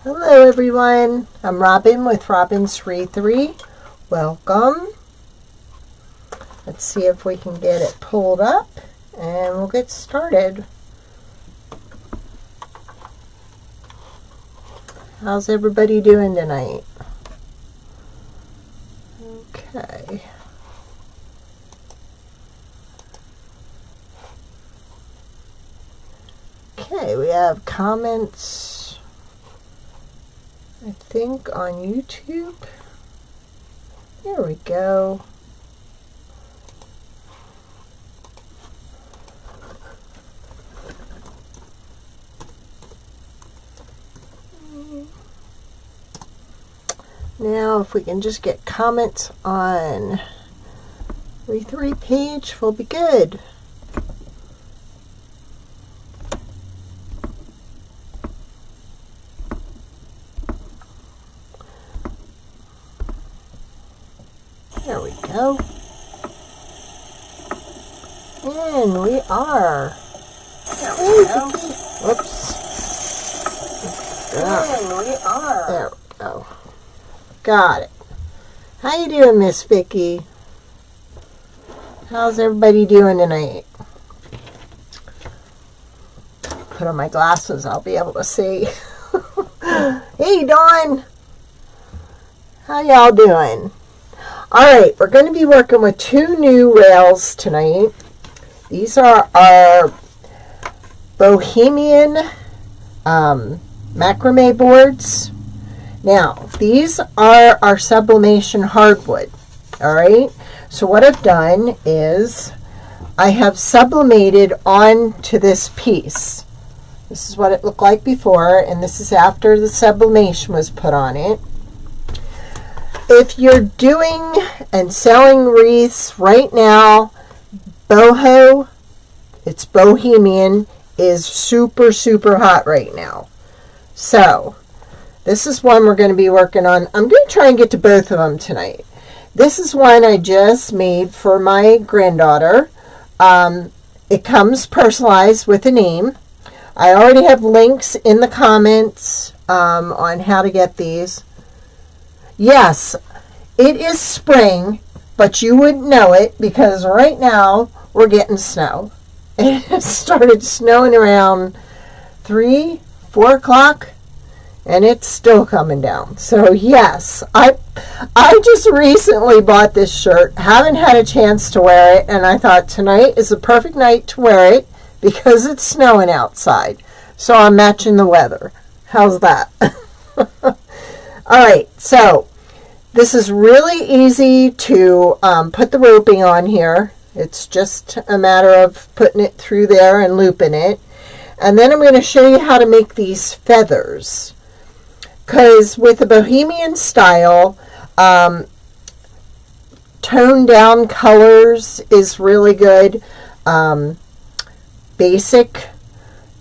Hello everyone, I'm Robin with Robin's Wreathery. Welcome. Let's see if we can get it pulled up and we'll get started. How's everybody doing tonight? Okay. Okay, we have comments, I think, on YouTube. There we go. Now, if we can just get comments on Wreathery page, we'll be good. There we go. And we are. There we go. Whoops. And we are. There we go. Got it. How you doing, Miss Vicky? How's everybody doing tonight? Put on my glasses, I'll be able to see. Hey, Dawn. How y'all doing? Alright, we're going to be working with two new rails tonight. These are our Bohemian macrame boards. Now, these are our sublimation hardwood. Alright, so what I've done is I have sublimated onto this piece. This is what it looked like before, and this is after the sublimation was put on it. If you're doing and selling wreaths right now, BOHO, it's Bohemian, is super, super hot right now. So, this is one we're going to be working on. I'm going to try and get to both of them tonight. This is one I just made for my granddaughter. It comes personalized with a name. I already have links in the comments on how to get these. Yes, it is spring, but you wouldn't know it because right now we're getting snow. It started snowing around 3, 4 o'clock, and it's still coming down. So yes, I just recently bought this shirt, haven't had a chance to wear it, and I thought tonight is a perfect night to wear it because it's snowing outside. So I'm matching the weather. How's that? Alright, so this is really easy to put the roping on here. It's just a matter of putting it through there and looping it. And then I'm going to show you how to make these feathers. Because with the Bohemian style, toned down colors is really good. Basic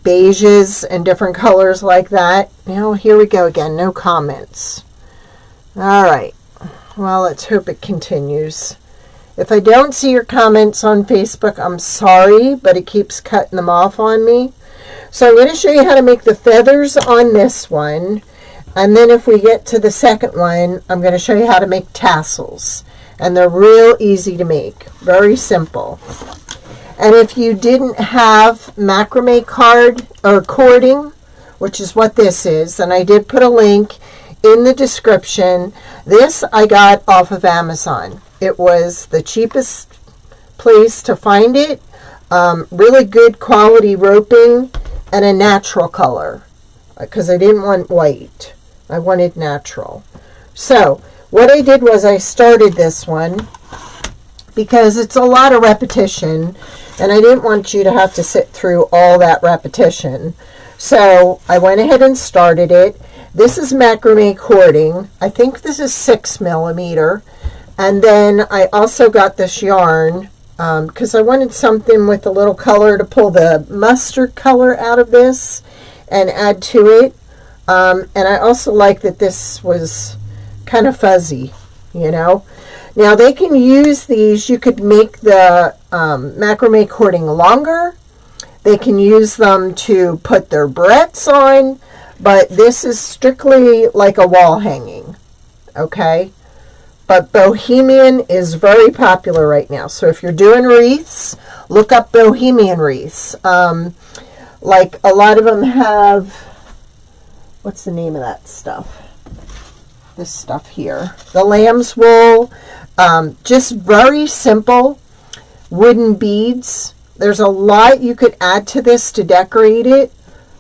beiges and different colors like that. Now here we go again, no comments. Alright, well, let's hope it continues. If I don't see your comments on Facebook, I'm sorry, but it keeps cutting them off on me. So I'm going to show you how to make the feathers on this one. And then if we get to the second one, I'm going to show you how to make tassels. And they're real easy to make. Very simple. And if you didn't have macrame cording, which is what this is, and I did put a link in the description. This I got off of Amazon. It was the cheapest place to find it. Really good quality roping and a natural color because I didn't want white. I wanted natural. So what I did was I started this one because it's a lot of repetition and I didn't want you to have to sit through all that repetition. So I went ahead and started it. This is Macrame Cording. I think this is 6 millimeter. And then I also got this yarn because I wanted something with a little color to pull the mustard color out of this and add to it. And I also like that this was kind of fuzzy, you know. Now they can use these. You could make the macrame cording longer. They can use them to put their barrettes on, but this is strictly like a wall hanging, okay? But Bohemian is very popular right now. So if you're doing wreaths, look up Bohemian wreaths. Like a lot of them have, what's the name of that stuff? This stuff here. The lamb's wool. Just very simple wooden beads. There's a lot you could add to this to decorate it.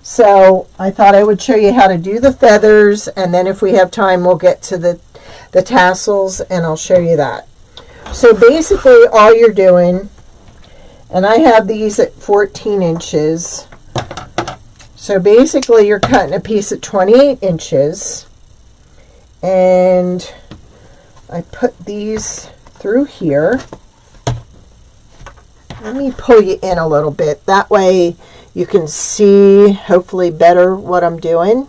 So I thought I would show you how to do the feathers, and then if we have time we'll get to the tassels and I'll show you that. So basically all you're doing, and I have these at 14 inches. So basically you're cutting a piece at 28 inches, and I put these through here. Let me pull you in a little bit. That way you can see hopefully better what I'm doing.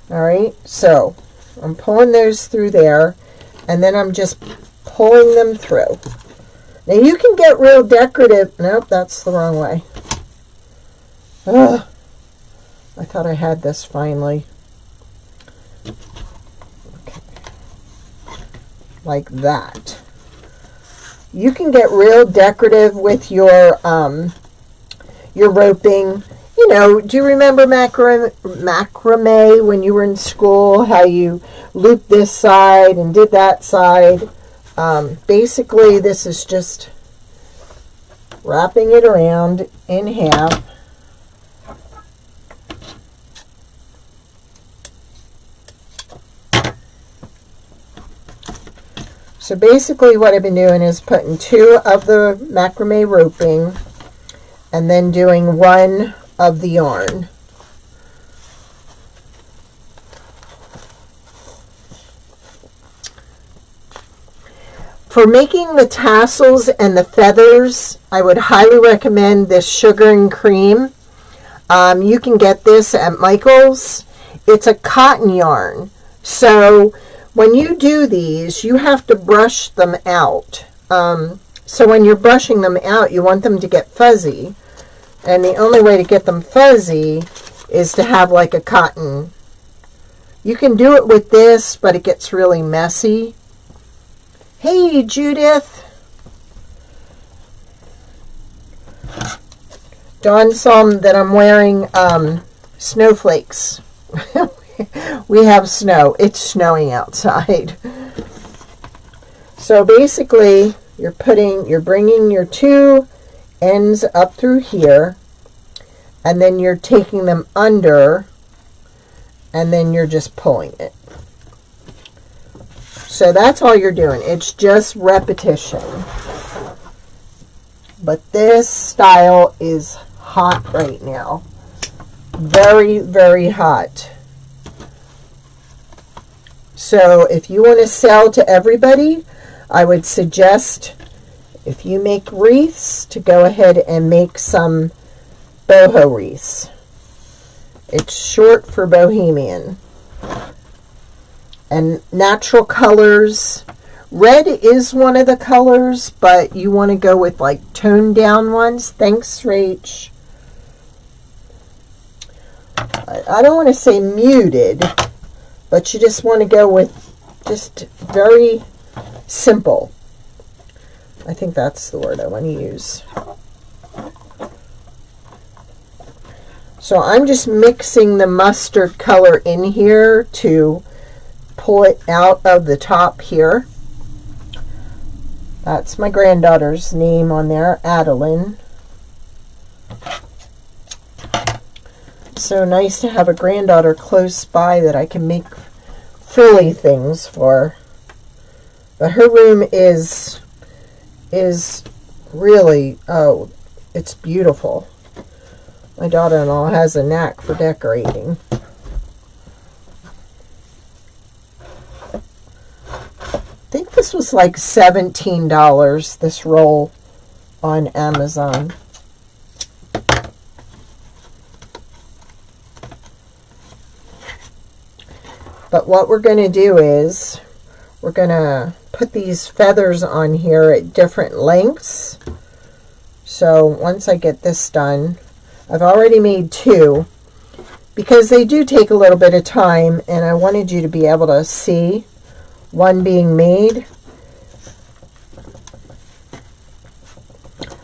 Alright, so I'm pulling those through there, and then I'm just pulling them through. Now you can get real decorative. Nope, that's the wrong way. Ugh. I thought I had this finally. Okay. Like that. You can get real decorative with your roping. You know, do you remember macrame when you were in school, how you looped this side and did that side? Basically, this is just wrapping it around in half. So basically what I've been doing is putting 2 of the macrame roping and then doing 1 of the yarn. For making the tassels and the feathers, I would highly recommend this Sugar and Cream. You can get this at Michael's. It's a cotton yarn. So when you do these, you have to brush them out. So when you're brushing them out, you want them to get fuzzy. And the only way to get them fuzzy is to have like a cotton. You can do it with this, but it gets really messy. Hey, Judith. Dawn saw that I'm wearing snowflakes. We have snow. It's snowing outside. So basically, you're bringing your 2 ends up through here, and then you're taking them under, and then you're just pulling it. So that's all you're doing. It's just repetition. But this style is hot right now. Very, very hot. So if you want to sell to everybody, I would suggest, if you make wreaths, to go ahead and make some boho wreaths. It's short for Bohemian. And natural colors. Red is one of the colors, but you want to go with like toned down ones. Thanks, Rach. I don't want to say muted, but you just want to go with just very simple. I think that's the word I want to use. So I'm just mixing the mustard color in here to pull it out of the top here. That's my granddaughter's name on there, Adeline. So nice to have a granddaughter close by that I can make frilly things for. But her room is really, oh, it's beautiful. My daughter-in-law has a knack for decorating. I think this was like $17, this roll on Amazon. But what we're going to do is we're going to put these feathers on here at different lengths. So once I get this done, I've already made 2. because they do take a little bit of time, and I wanted you to be able to see one being made.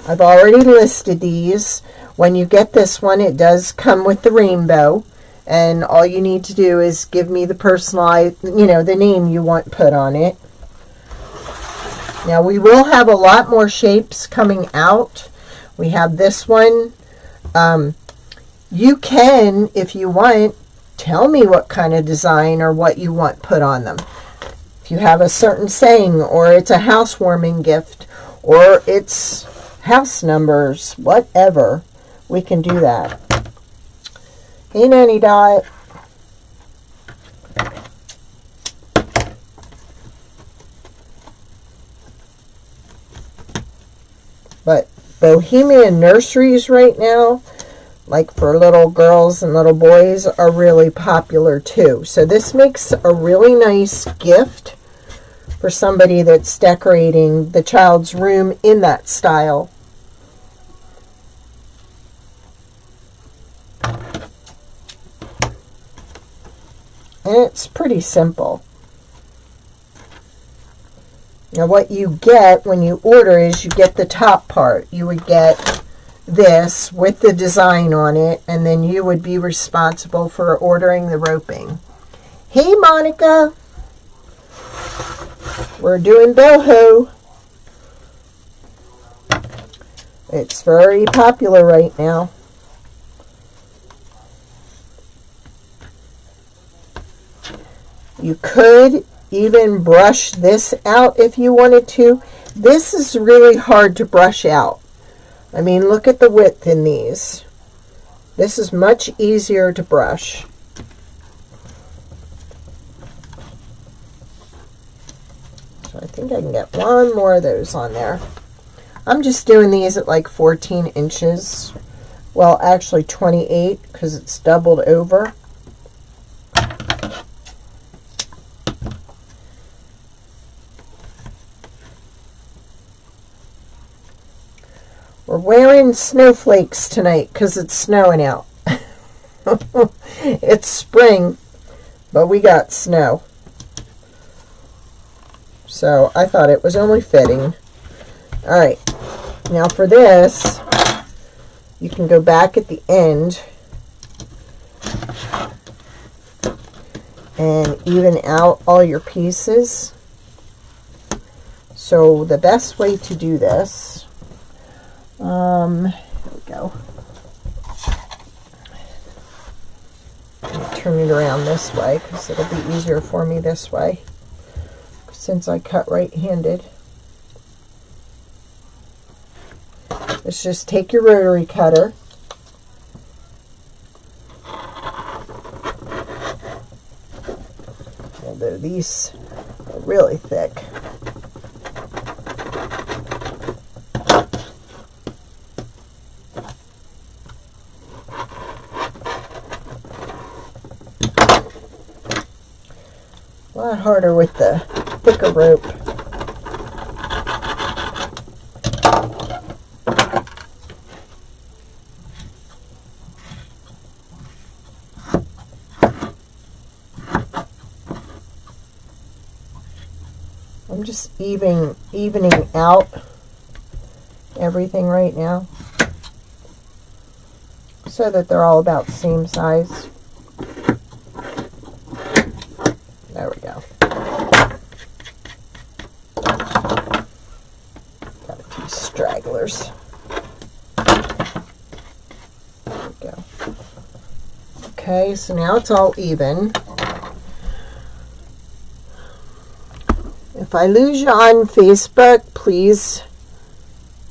I've already listed these. When you get this one, it does come with the rainbow, and all you need to do is give me the personalized, the name you want put on it. Now we will have a lot more shapes coming out. We have this one. You can, if you want, tell me what kind of design or what you want put on them. If you have a certain saying, or it's a housewarming gift, or it's house numbers, whatever, we can do that. Hey, Nanny Dot. But Bohemian nurseries right now, like for little girls and little boys, are really popular too. So this makes a really nice gift for somebody that's decorating the child's room in that style. And it's pretty simple. Now what you get when you order is you get the top part. You would get this with the design on it, and then you would be responsible for ordering the roping. Hey, Monica. We're doing BOHO. It's very popular right now. You could even brush this out if you wanted to. This is really hard to brush out. I mean, look at the width in these. This is much easier to brush. So I think I can get one more of those on there. I'm just doing these at like 14 inches. Well, actually 28 because it's doubled over. We're wearing snowflakes tonight because it's snowing out. It's spring, but we got snow. So I thought it was only fitting. Alright, now for this, you can go back at the end and even out all your pieces. So the best way to do this, here we go. Turn it around this way because it'll be easier for me this way since I cut right-handed. Let's just take your rotary cutter although these are really thick. A lot harder with the thicker rope. I'm just evening out everything right now so that they're all about the same size. There we go. Got a few stragglers. There we go. Okay, so now it's all even. If I lose you on Facebook, please,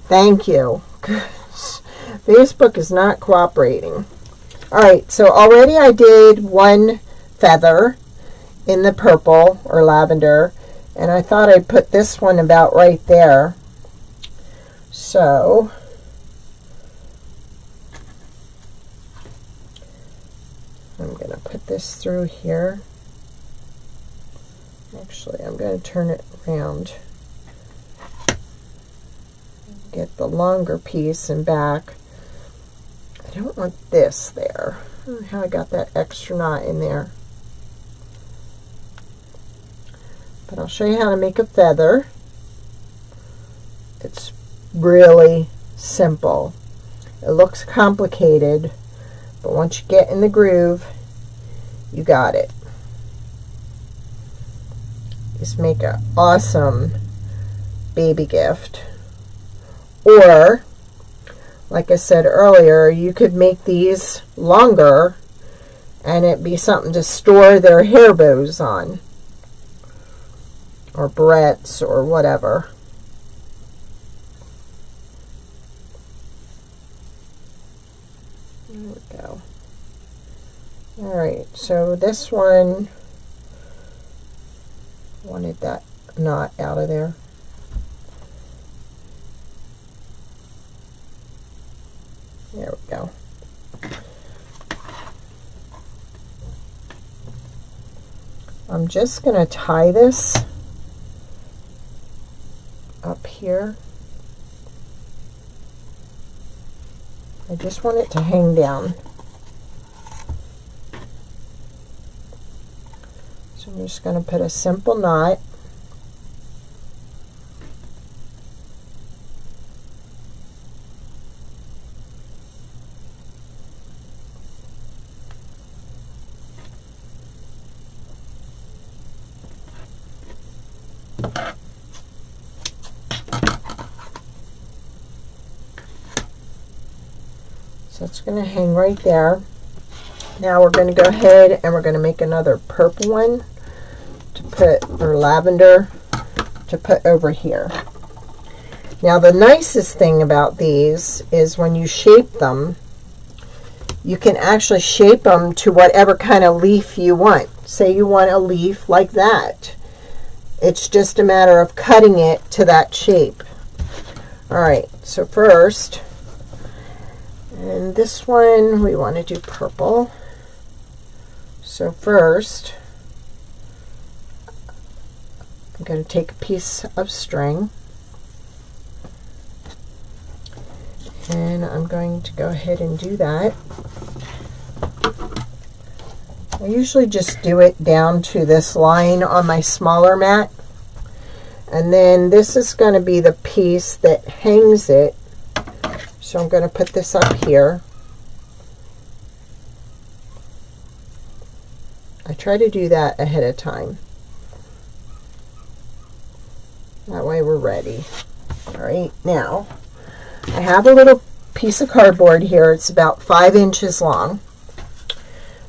thank you. Facebook is not cooperating. Alright, so already I did one feather in the purple or lavender, and I thought I'd put this one about right there. So I'm going to put this through here. Actually, I'm going to turn it around. Get the longer piece and back. I don't want this there. don't know how I got that extra knot in there. But I'll show you how to make a feather. It's really simple. It looks complicated, but once you get in the groove, you got it. Just make an awesome baby gift. Or, like I said earlier, you could make these longer and it be something to store their hair bows on, or barrettes, or whatever. There we go. Alright, so this one, wanted that knot out of there. There we go. I'm just going to tie this up here. I just want it to hang down. So I'm just going to put a simple knot. So it's going to hang right there. Now we're going to go ahead and we're going to make another purple one to put, or lavender, to put over here. Now the nicest thing about these is when you shape them, you can actually shape them to whatever kind of leaf you want. Say you want a leaf like that. It's just a matter of cutting it to that shape. Alright, so first, and this one we want to do purple. So first, I'm going to take a piece of string and I'm going to go ahead and do that. I usually just do it down to this line on my smaller mat, and then this is going to be the piece that hangs it. So I'm going to put this up here. I try to do that ahead of time. That way we're ready. Alright, now I have a little piece of cardboard here. It's about 5 inches long.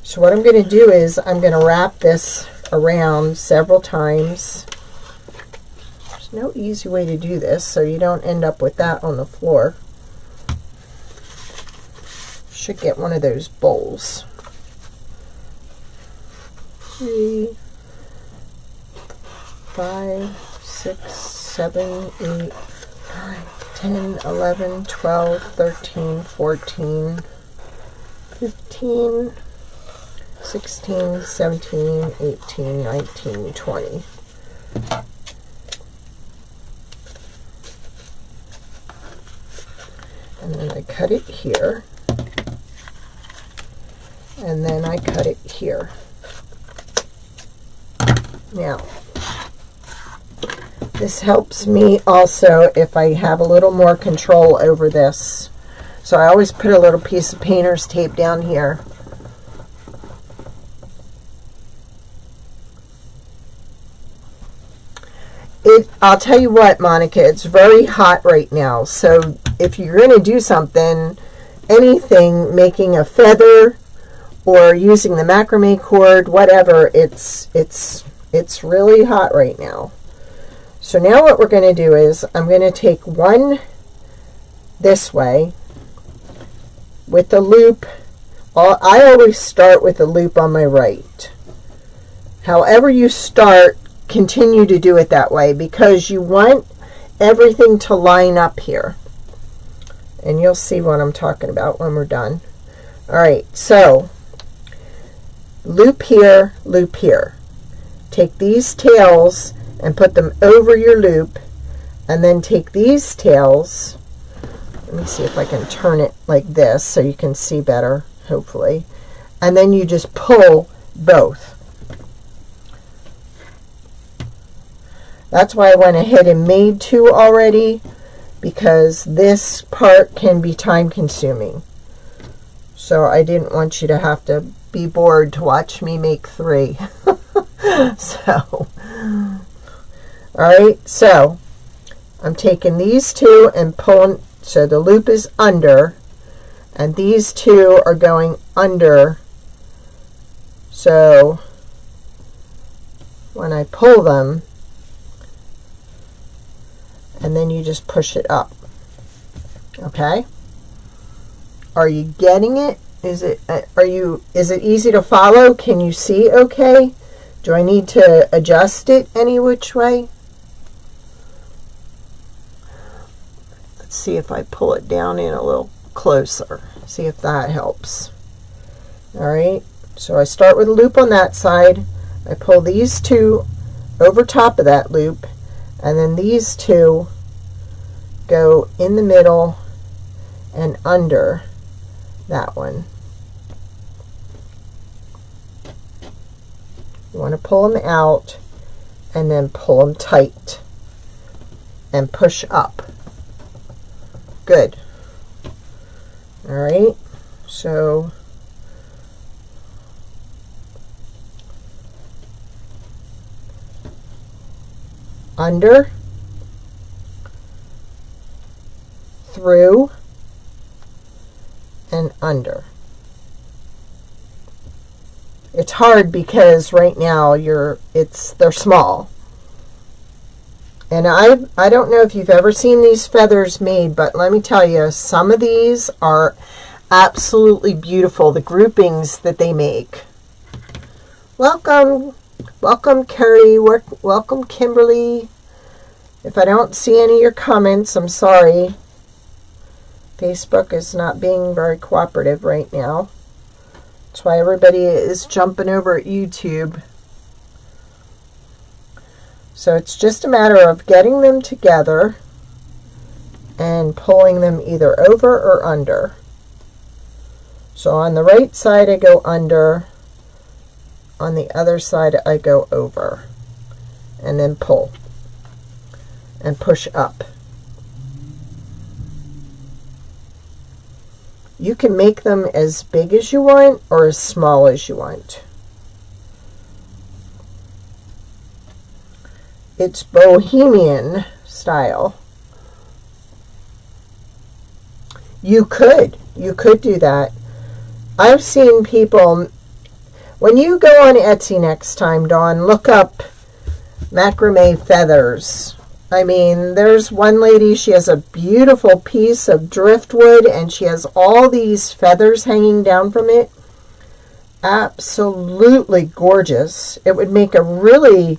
So what I'm going to do is I'm going to wrap this around several times. There's no easy way to do this so you don't end up with that on the floor. Should get one of those bowls. 3, 5, 6, 7, 8, 9, 10, 11, 12, 13, 14, 15, 16, 17, 18, 19, 20. And then I cut it here. And then I cut it here. Now, this helps me also if I have a little more control over this. So I always put a little piece of painter's tape down here. I'll tell you what, Monica, it's very hot right now. So if you're going to do something, anything, making a feather or using the macrame cord, whatever, it's really hot right now. So now what we're going to do is I'm going to take one this way with the loop. I always start with the loop on my right. However you start, continue to do it that way because you want everything to line up here. And you'll see what I'm talking about when we're done. Alright, so loop here, loop here. Take these tails and put them over your loop, and then take these tails, let me see if I can turn it like this so you can see better, hopefully, and then you just pull both. That's why I went ahead and made 2 already, because this part can be time consuming. So I didn't want you to have to be bored to watch me make 3. So, alright, so I'm taking these 2 and pulling, so the loop is under, and these 2 are going under. So when I pull them, and then you just push it up. Okay? Are you getting it? Is it easy to follow? Can you see okay? Do I need to adjust it any which way? Let's see if I pull it down in a little closer. See if that helps. All right. So I start with a loop on that side. I pull these 2 over top of that loop, and then these 2 go in the middle and under that one. You want to pull them out and then pull them tight and push up. Good. All right. So under, through, and under. It's hard because right now they're small. And I don't know if you've ever seen these feathers made, but let me tell you, some of these are absolutely beautiful, the groupings that they make. Welcome. Welcome, Carrie. Welcome, Kimberly. If I don't see any of your comments, I'm sorry. Facebook is not being very cooperative right now. That's why everybody is jumping over at YouTube. So it's just a matter of getting them together and pulling them either over or under. So on the right side I go under, on the other side I go over, and then pull and push up. You can make them as big as you want or as small as you want. It's Bohemian style. You could do that. I've seen people, when you go on Etsy next time, Dawn, look up macrame feathers. I mean, there's one lady, she has a beautiful piece of driftwood and she has all these feathers hanging down from it. Absolutely gorgeous. It would make a really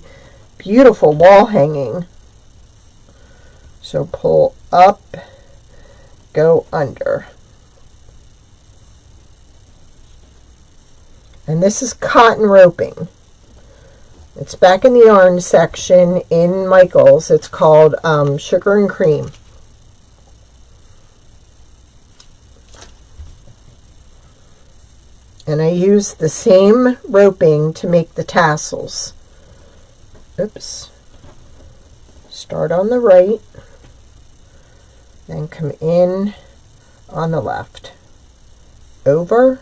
beautiful wall hanging. So pull up, go under. And this is cotton roping. It's back in the yarn section in Michael's. It's called Sugar and Cream. And I use the same roping to make the tassels. Oops. Start on the right, then come in on the left. Over,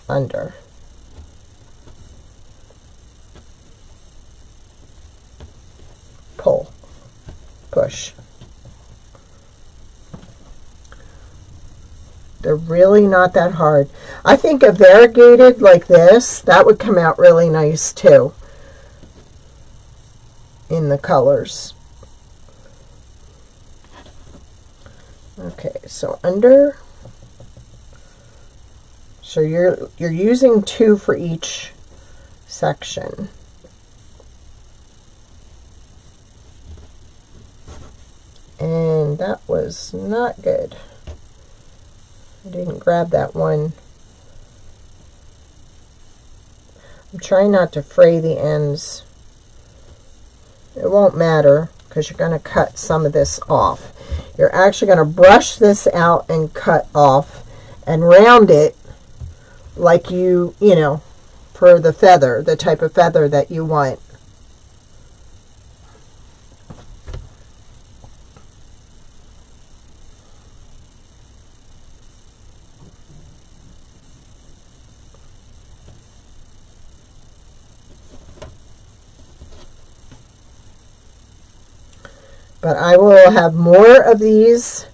under. Pull, push. They're really not that hard. I think a variegated like this, that would come out really nice too in the colors. Okay, so under. So you're using 2 for each section. And that was not good. I didn't grab that one. I'm trying not to fray the ends. It won't matter because you're going to cut some of this off. You're actually going to brush this out and cut off and round it like you know, for the feather, the type of feather that you want. But I will have more of these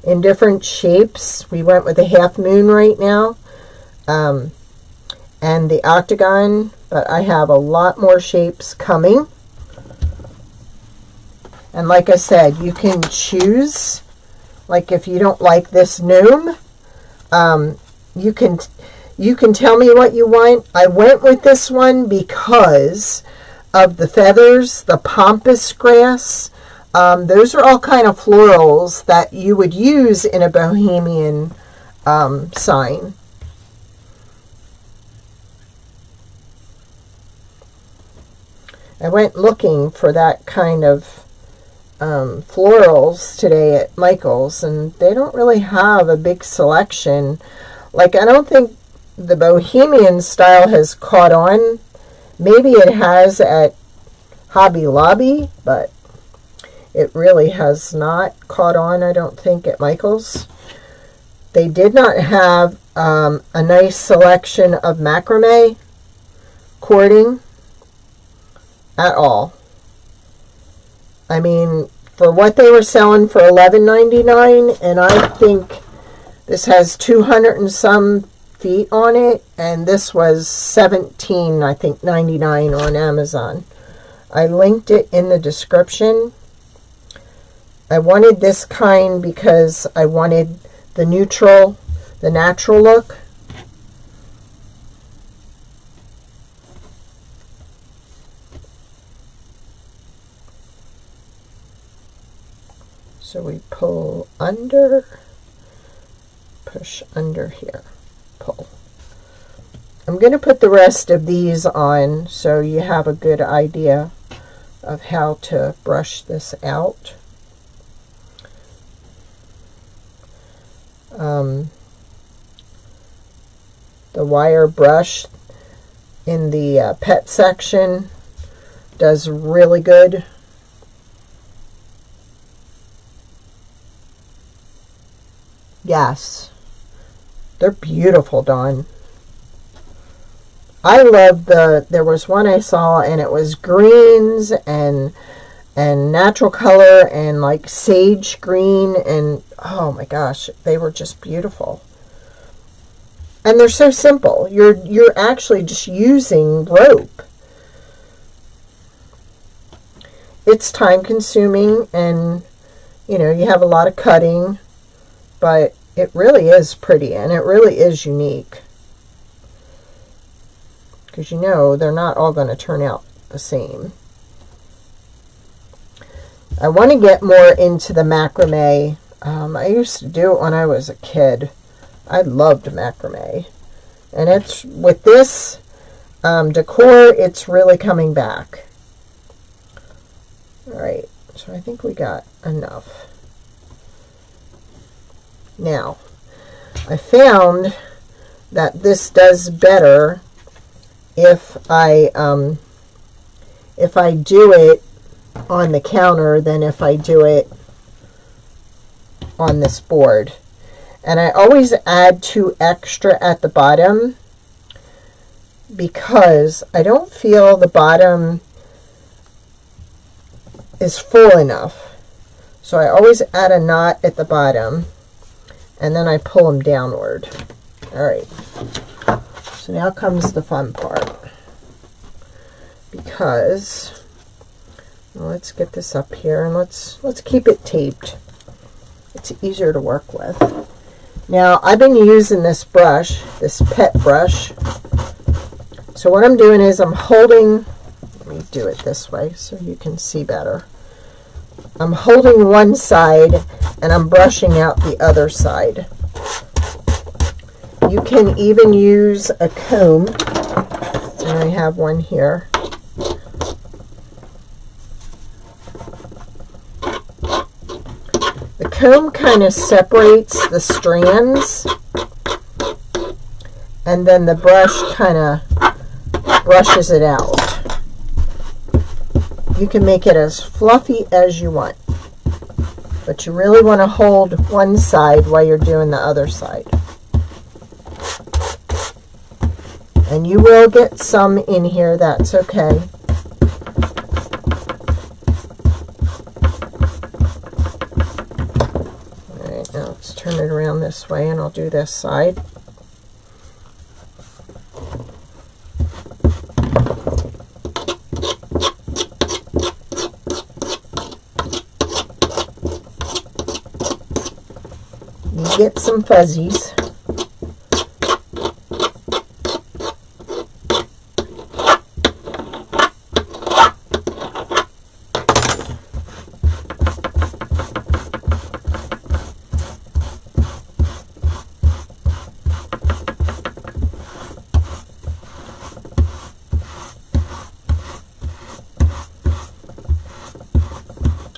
in different shapes. We went with a half moon right now, and the octagon, but I have a lot more shapes coming. And like I said, you can choose, like if you don't like this gnome, you can tell me what you want. I went with this one because of the feathers, the pampas grass. Those are all kind of florals that you would use in a Bohemian sign. I went looking for that kind of florals today at Michael's, and they don't really have a big selection. Like, I don't think the Bohemian style has caught on. Maybe it has at Hobby Lobby, but it really has not caught on, I don't think, at Michael's. They did not have a nice selection of macrame cording at all. I mean, for what they were selling for $11.99, and I think this has 200 and some feet on it, and this was $17, I think, 99 on Amazon. I linked it in the description. I wanted this kind because I wanted the natural look. So we pull under, push under here, pull. I'm going to put the rest of these on so you have a good idea of how to brush this out. The wire brush in the pet section does really good. Yes, they're beautiful, Dawn. I love there was one I saw, and it was greens and natural color and like sage green, and oh my gosh, they were just beautiful. And they're so simple. You're actually just using rope. It's time consuming, and you know, you have a lot of cutting, but it really is pretty, and it really is unique. Because you know, they're not all going to turn out the same. I want to get more into the macrame. I used to do it when I was a kid. I loved macrame. And it's with this decor, it's really coming back. Alright, so I think we got enough. Now, I found that this does better if I do it on the counter than if I do it on this board. And I always add 2 extra at the bottom because I don't feel the bottom is full enough. So I always add a knot at the bottom, and then I pull them downward. Alright, so now comes the fun part, because let's get this up here, and let's keep it taped. It's easier to work with. Now, I've been using this brush, this pet brush. So what I'm doing is I'm holding, let me do it this way so you can see better. I'm holding one side and I'm brushing out the other side. You can even use a comb, and I have one here. The comb kind of separates the strands, and then the brush kind of brushes it out. You can make it as fluffy as you want, but you really want to hold one side while you're doing the other side. And you will get some in here, that's okay. Alright, now let's turn it around this way and I'll do this side. You get some fuzzies.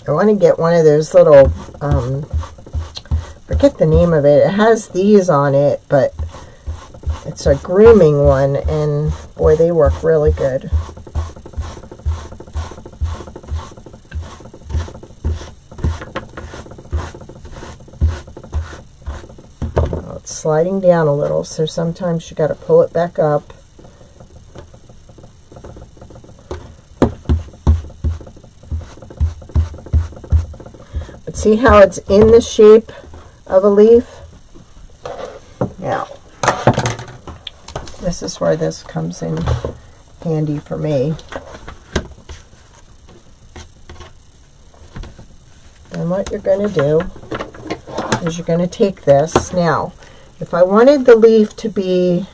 I want to get one of those little, forget the name of it. It has these on it, but it's a grooming one, and boy, they work really good. Well, it's sliding down a little, so sometimes you got to pull it back up. See how it's in the shape of a leaf? Now, this is where this comes in handy for me. And what you're going to do is you're going to take this. Now, if I wanted the leaf to be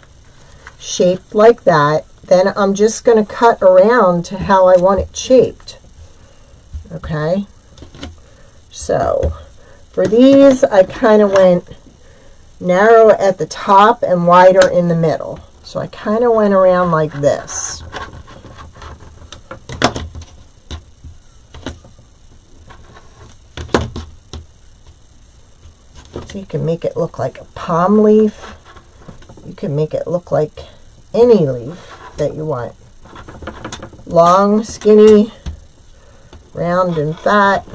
shaped like that, then I'm just going to cut around to how I want it shaped. Okay? So for these, I kind of went narrow at the top and wider in the middle. So I kind of went around like this. So you can make it look like a palm leaf. You can make it look like any leaf that you want. Long, skinny, round and fat.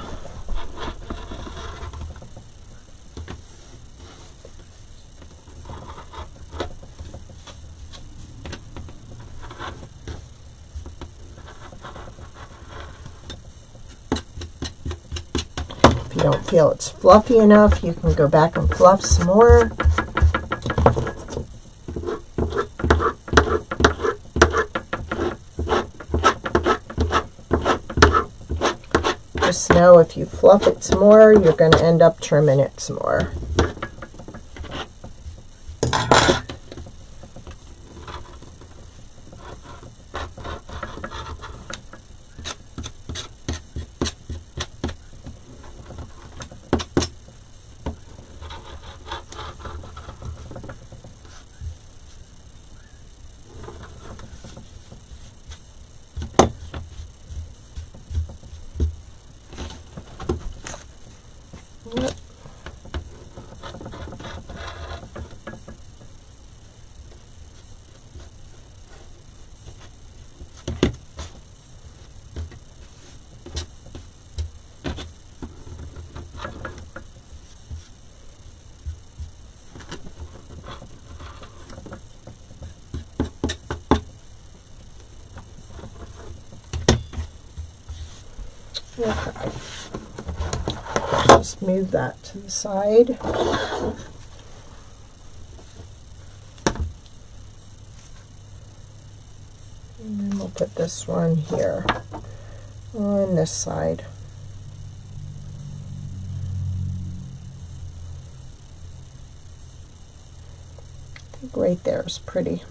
If you don't feel it's fluffy enough, you can go back and fluff some more. Just know if you fluff it some more, you're going to end up trimming it some more. Okay. Just move that to the side. And then we'll put this one here on this side. I think right there is pretty.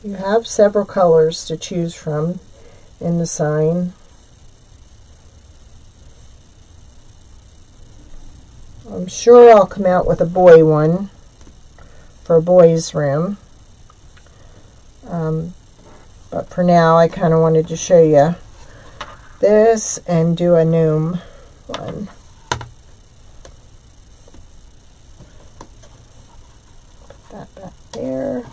You have several colors to choose from in the sign. I'm sure I'll come out with a boy one for a boy's room. But for now, I kind of wanted to show you this and do a gnome one. Put that back there.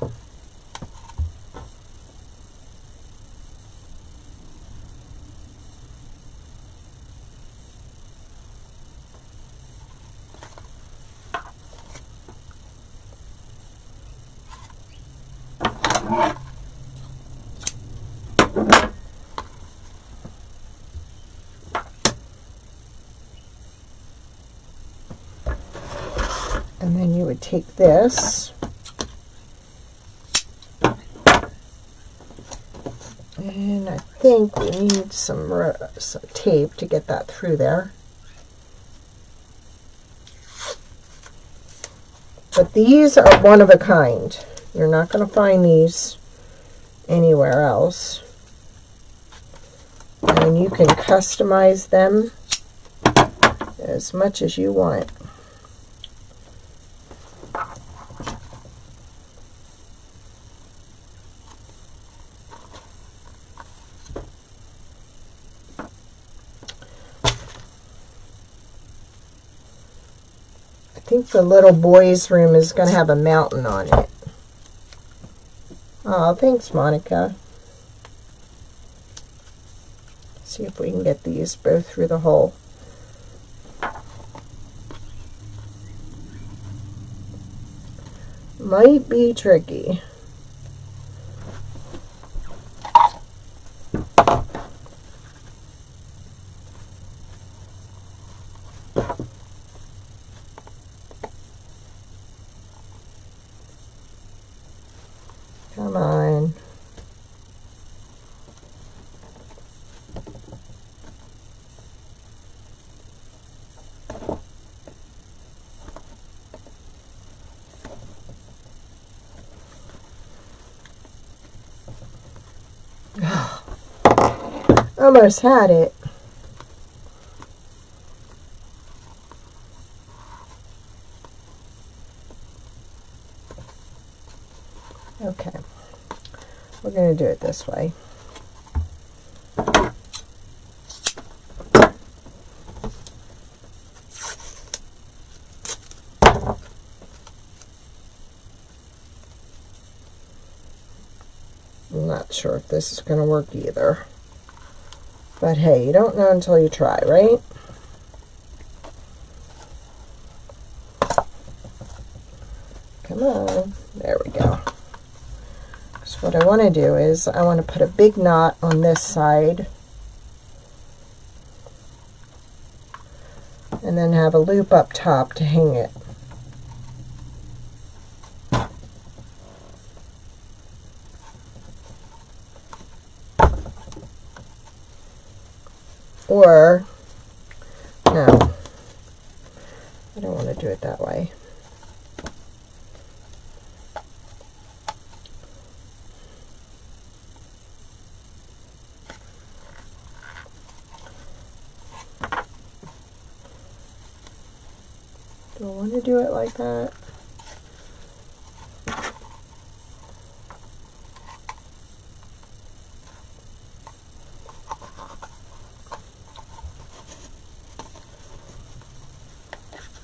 And then you would take this and I think we need some tape to get that through there. But these are one of a kind. You're not going to find these anywhere else. And you can customize them as much as you want. I think the little boy's room is going to have a mountain on it. Oh, thanks, Monica. See if we can get these both through the hole. Might be tricky. Come on. Almost had it. Okay, we're going to do it this way. I'm not sure if this is going to work either. But hey, you don't know until you try, right? Come on. There we go. So what I want to do is I want to put a big knot on this side and then have a loop up top to hang it. Or, no, I don't want to do it that way. Do I want to do it like that?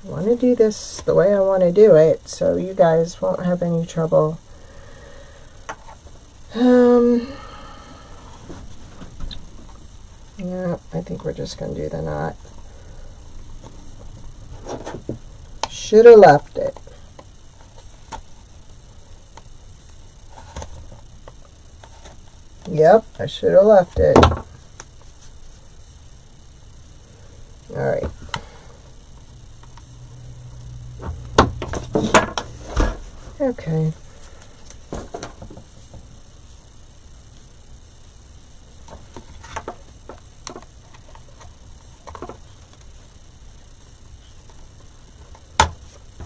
I want to do this the way I want to do it so you guys won't have any trouble. Yeah, I think we're just going to do the knot. Should have left it. Yep, I should have left it. All right. Okay.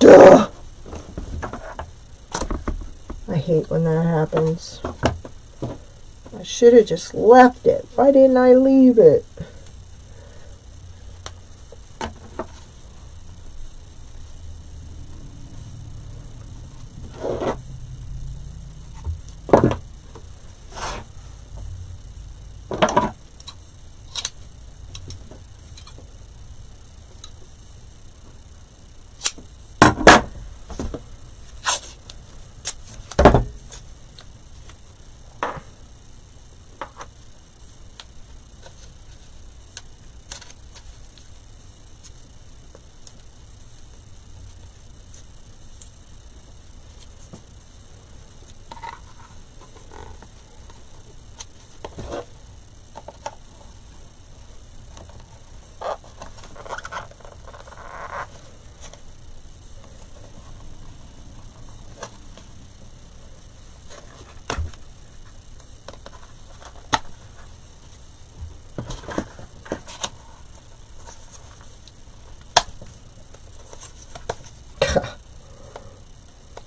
Duh! I hate when that happens. I should have just left it. Why didn't I leave it?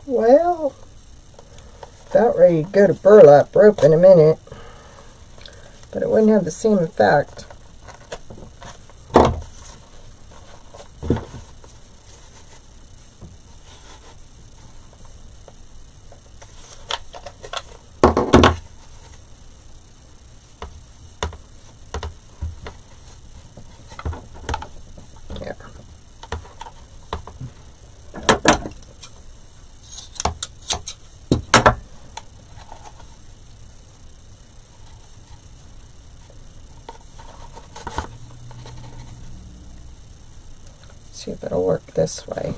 Well, about ready to go to burlap rope in a minute, but it wouldn't have the same effect. See if it'll work this way.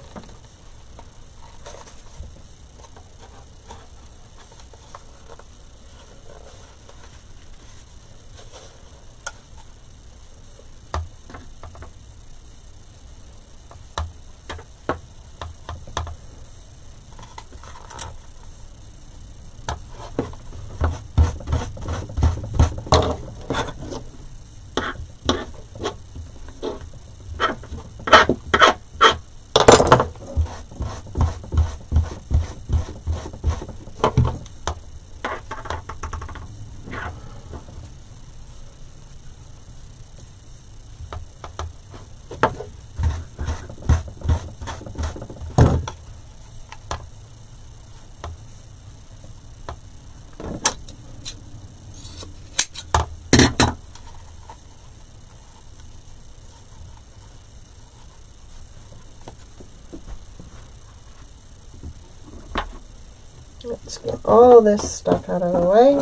Let's get all this stuff out of the way.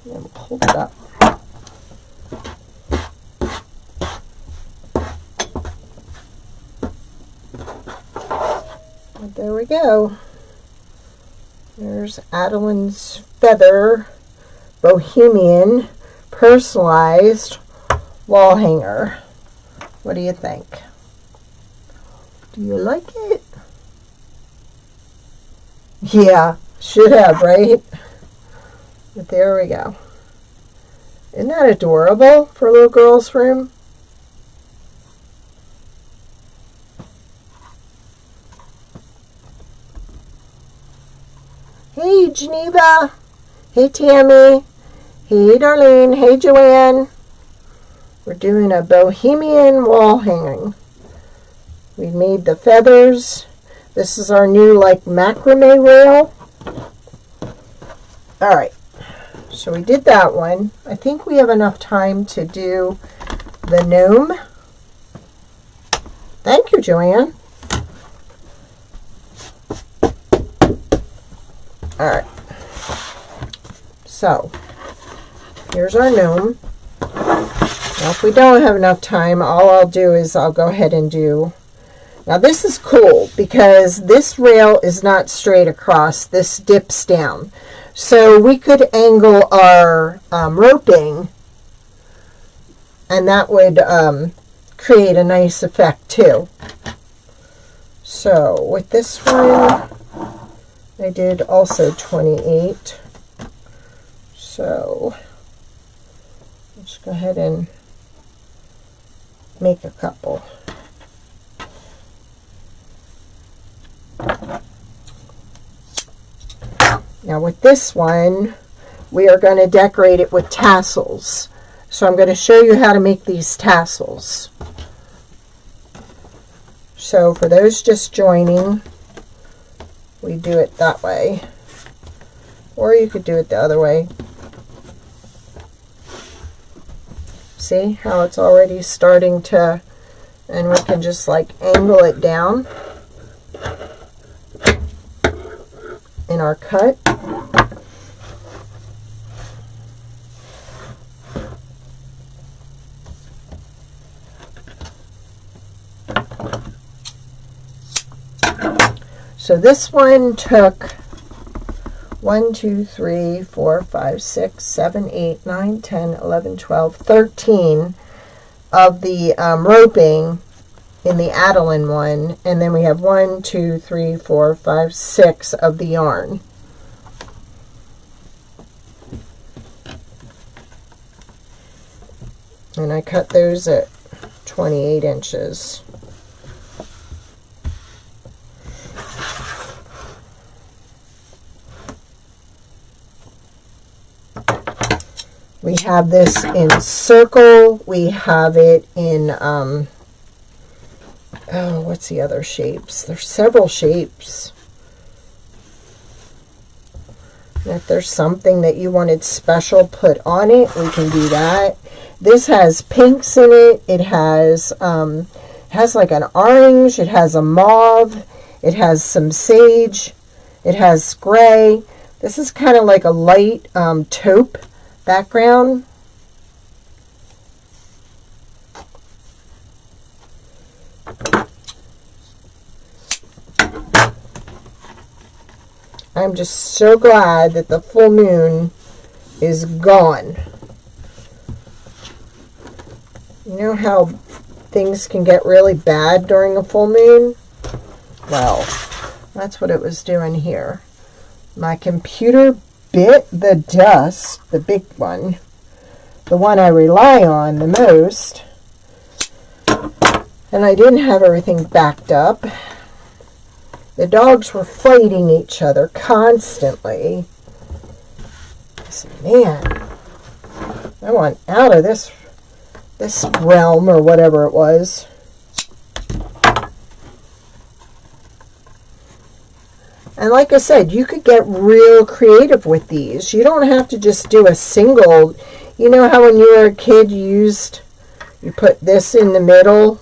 And we'll hold it up. And there we go. There's Adeline's Feather Bohemian Personalized Wall Hanger. What do you think? Do you like it? Yeah, should have, right? But there we go. Isn't that adorable for a little girl's room? Hey, Geneva. Hey, Tammy. Hey, Darlene. Hey, Joanne. We're doing a Bohemian wall hanging. We made the feathers. This is our new like macrame rail. Alright, so we did that one. I think we have enough time to do the gnome. Thank you, Joanne. Alright, so here's our gnome. Now if we don't have enough time, all I'll do is I'll go ahead and do. Now this is cool because this rail is not straight across. This dips down. So we could angle our roping and that would create a nice effect too. So with this one, I did also 28. So let's go ahead and make a couple. Now with this one, we are going to decorate it with tassels. So I'm going to show you how to make these tassels. So for those just joining, we do it that way. Or you could do it the other way. See how it's already starting to, and we can just like angle it down in our cut. So this one took 1, 2, 3, 4, 5, 6, 7, 8, 9, 10, 11, 12, 13 of the roping in the Adeline one, and then we have 1, 2, 3, 4, 5, 6 of the yarn. And I cut those at 28 inches. have this in circle. We have it in, oh, what's the other shapes? There's several shapes. And if there's something that you wanted special put on it, we can do that. This has pinks in it. It has like an orange. It has a mauve. It has some sage. It has gray. This is kind of like a light taupe background. I'm just so glad that the full moon is gone. You know how things can get really bad during a full moon? Well, that's what it was doing here. My computer bit the dust, the big one, the one I rely on the most, and I didn't have everything backed up. The dogs were fighting each other constantly. I said, man, I want out of this realm or whatever it was. And like I said, you could get real creative with these. You don't have to just do a single. You know how when you were a kid you put this in the middle,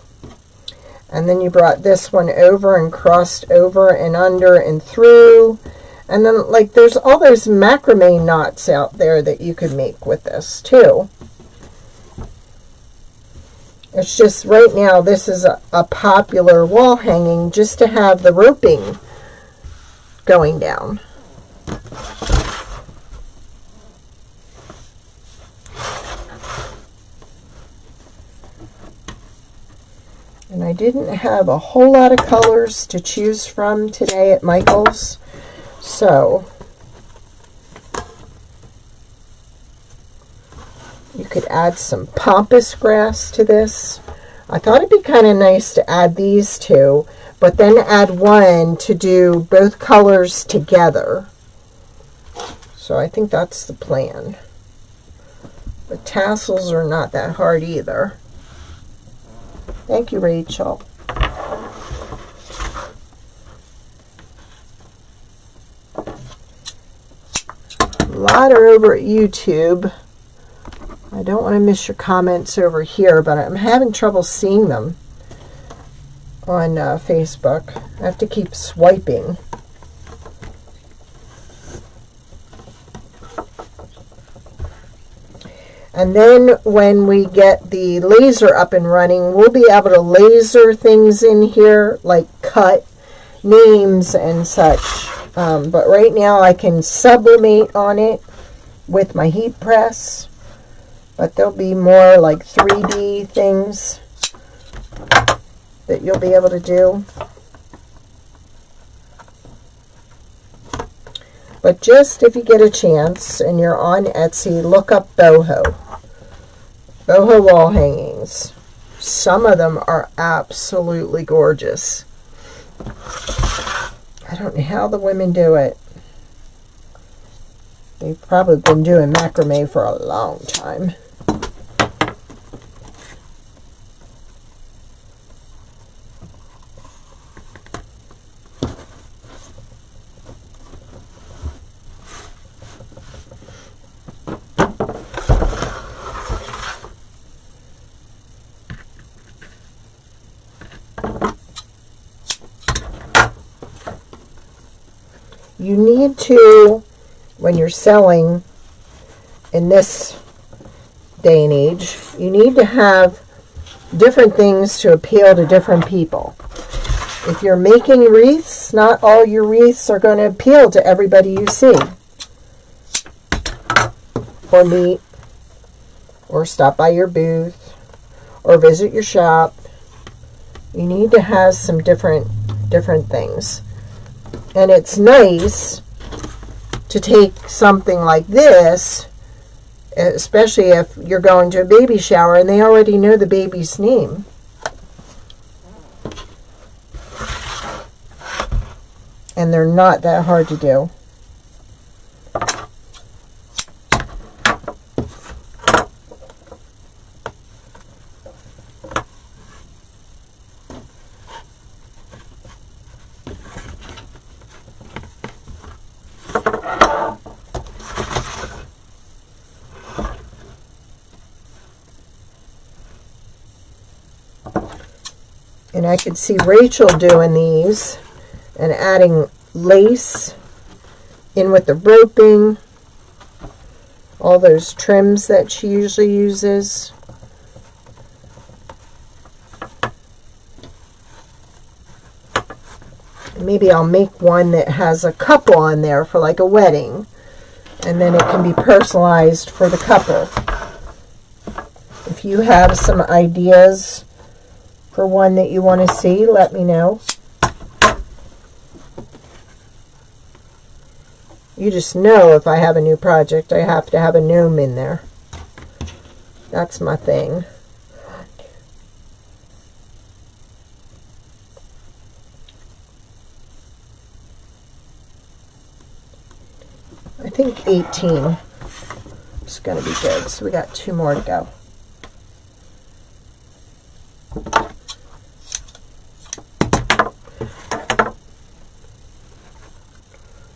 and then you brought this one over and crossed over and under and through. And then, like, there's all those macrame knots out there that you could make with this too. It's just right now this is a popular wall hanging just to have the roping going down. And I didn't have a whole lot of colors to choose from today at Michael's, so you could add some pampas grass to this. I thought it'd be kind of nice to add these two, but then add one to do both colors together. So I think that's the plan. The tassels are not that hard either. Thank you, Rachel. A lot are over at YouTube. I don't want to miss your comments over here, but I'm having trouble seeing them on Facebook. I have to keep swiping. And then when we get the laser up and running, we'll be able to laser things in here, like cut names and such. But right now I can sublimate on it with my heat press. But there'll be more like 3D things that you'll be able to do. But just if you get a chance and you're on Etsy, look up BOHO. BOHO wall hangings. Some of them are absolutely gorgeous. I don't know how the women do it. They've probably been doing macrame for a long time. You need to, when you're selling in this day and age, you need to have different things to appeal to different people. If you're making wreaths, not all your wreaths are going to appeal to everybody you see, or meet, or stop by your booth, or visit your shop. You need to have some different things. And it's nice to take something like this, especially if you're going to a baby shower and they already know the baby's name. And they're not that hard to do. And I could see Rachel doing these and adding lace in with the roping, all those trims that she usually uses. Maybe I'll make one that has a couple on there for like a wedding, and then it can be personalized for the couple. If you have some ideas for one that you want to see, let me know. You just know if I have a new project, I have to have a gnome in there. That's my thing. I think 18 is going to be good. So we got 2 more to go.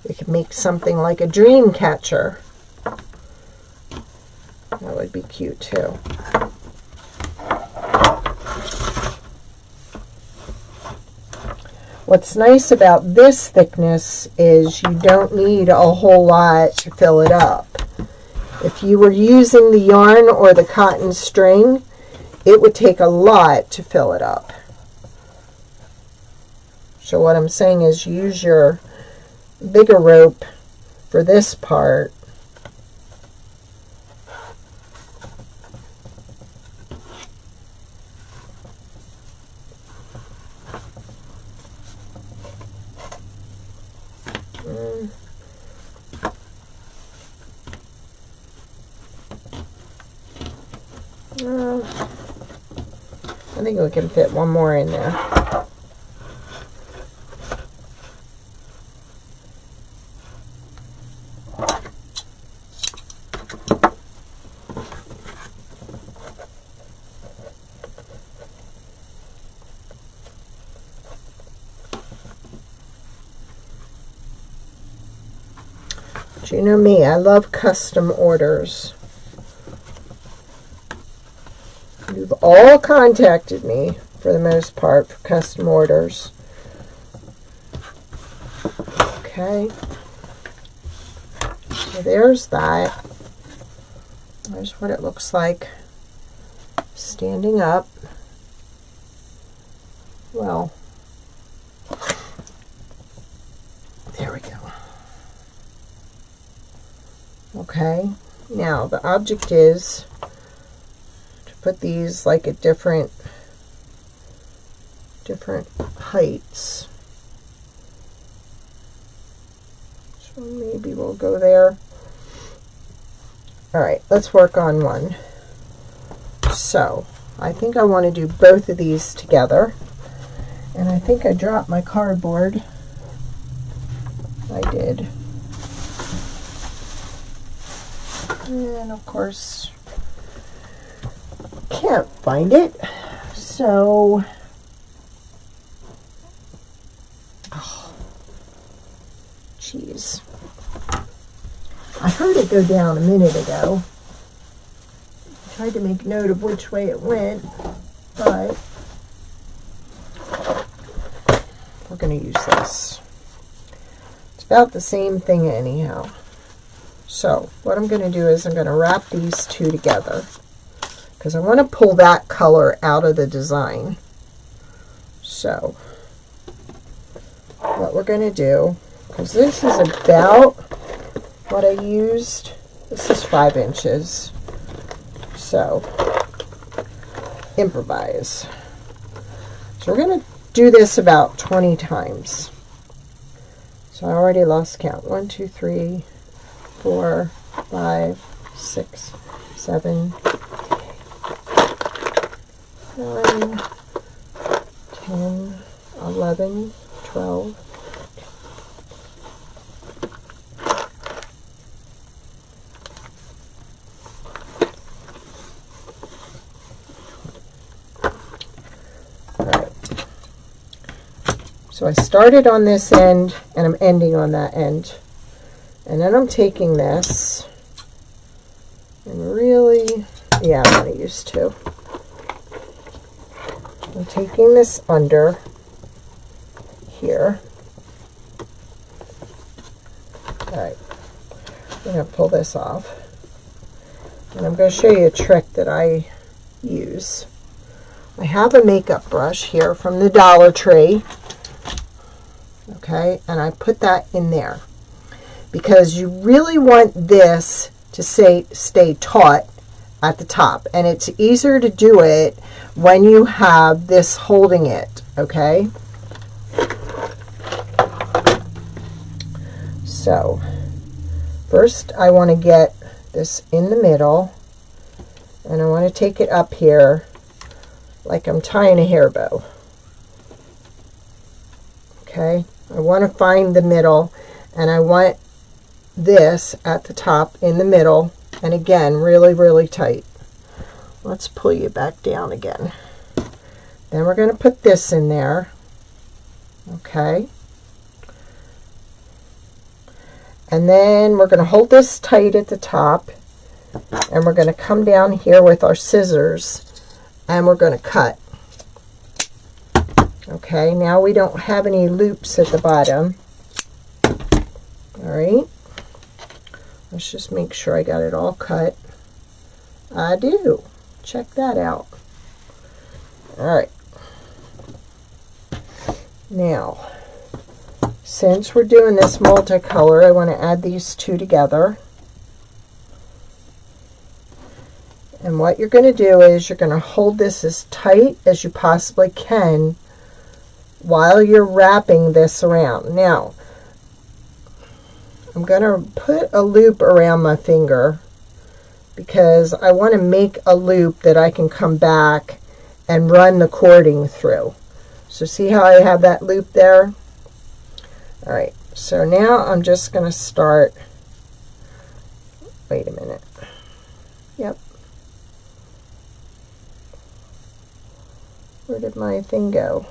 We could make something like a dream catcher. That would be cute too. What's nice about this thickness is you don't need a whole lot to fill it up. If you were using the yarn or the cotton string, it would take a lot to fill it up. So what I'm saying is use your bigger rope for this part. I think we can fit one more in there. But you know me, I love custom orders. You've all contacted me, for the most part, for custom orders. Okay. So there's that. There's what it looks like standing up. Well, there we go. Okay. Now, the object is put these like at different heights. So maybe we'll go there. All right, let's work on one. So I think I want to do both of these together, and I think I dropped my cardboard. I did. And of course can't find it, so jeez. I heard it go down a minute ago. I tried to make note of which way it went, but we're going to use this. It's about the same thing anyhow. So what I'm going to do is I'm going to wrap these two together, because I want to pull that color out of the design. So what we're going to do, because this is about what I used, this is 5 inches, so improvise. So we're going to do this about 20 times. So I already lost count. 1, 2, 3, 4, 5, 6, 7, 9, 10, 11, 12. Alright. So I started on this end and I'm ending on that end. And then I'm taking this and really, yeah, I'm going to use 2. I'm taking this under here. All right, I'm going to pull this off. And I'm going to show you a trick that I use. I have a makeup brush here from the Dollar Tree. Okay, and I put that in there because you really want this to stay taut at the top, and it's easier to do it when you have this holding it. Okay, so first I want to get this in the middle, and I want to take it up here like I'm tying a hair bow. Okay, I want to find the middle, and I want this at the top in the middle, and again really, really tight. Let's pull you back down again. Then we're going to put this in there. Okay, and then we're going to hold this tight at the top, and we're going to come down here with our scissors, and we're going to cut. Okay, now we don't have any loops at the bottom. All right, let's just make sure I got it all cut. I do. Check that out. All right, now since we're doing this multicolor, I want to add these two together. And what you're going to do is you're going to hold this as tight as you possibly can while you're wrapping this around. Now, I'm going to put a loop around my finger because I want to make a loop that I can come back and run the cording through. So see how I have that loop there? All right, so now I'm just going to start, wait a minute, yep. Where did my thing go?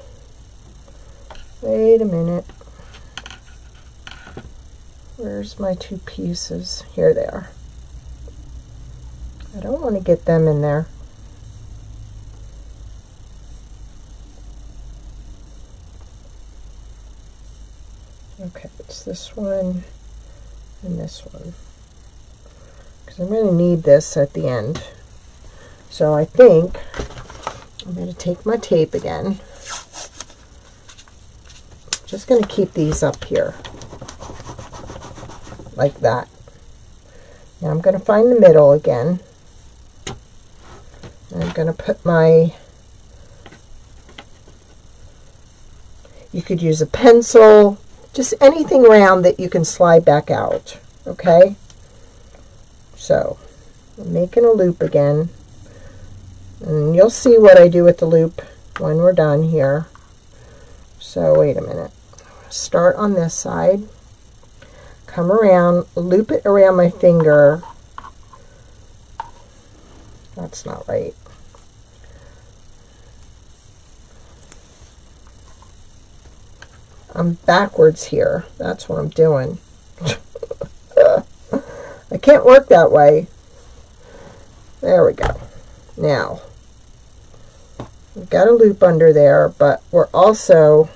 Wait a minute. Where's my two pieces? Here they are. I don't want to get them in there. Okay, it's this one and this one, because I'm going to need this at the end. So I think I'm going to take my tape again. Just going to keep these up here like that. Now I'm going to find the middle again. And I'm going to put my, you could use a pencil, just anything round that you can slide back out. Okay, so I'm making a loop again, and you'll see what I do with the loop when we're done here. So wait a minute, start on this side, come around, loop it around my finger. That's not right. I'm backwards here. That's what I'm doing. I can't work that way. There we go. Now, we've got a loop under there, but we're also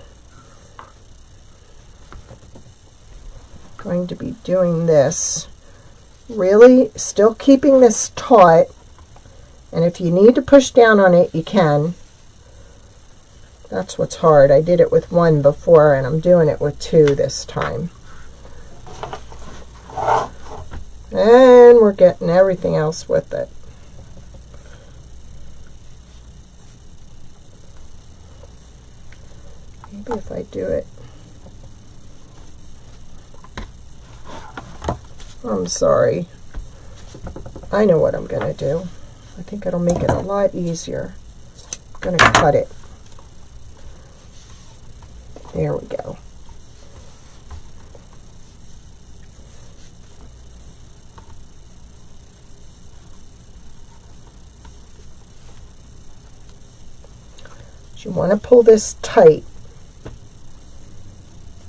going to be doing this, really still keeping this taut, and if you need to push down on it, you can. That's what's hard. I did it with one before, and I'm doing it with two this time. And we're getting everything else with it. Maybe if I do it. I'm sorry. I know what I'm going to do. I think it'll make it a lot easier. I'm going to cut it. There we go. You want to pull this tight,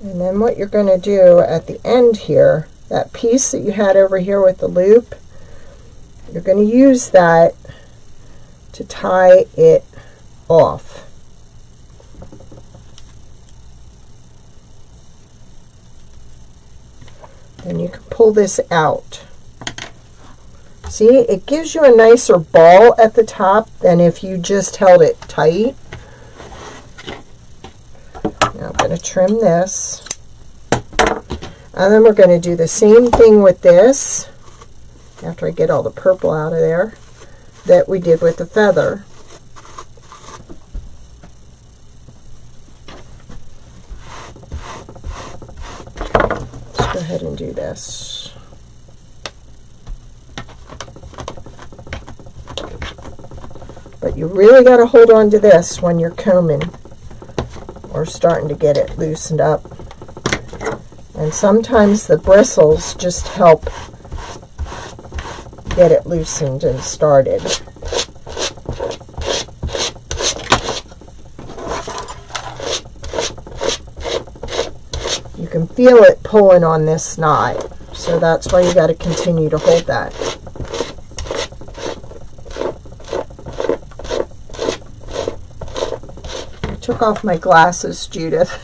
and then what you're going to do at the end here, that piece that you had over here with the loop, you're going to use that to tie it off. Then you can pull this out. See, it gives you a nicer ball at the top than if you just held it tight. Now I'm going to trim this. And then we're going to do the same thing with this, after I get all the purple out of there, that we did with the feather. Let's go ahead and do this. But you really got to hold on to this when you're combing or starting to get it loosened up. And sometimes the bristles just help get it loosened and started. You can feel it pulling on this knot, so that's why you got to continue to hold that. I took off my glasses, Judith.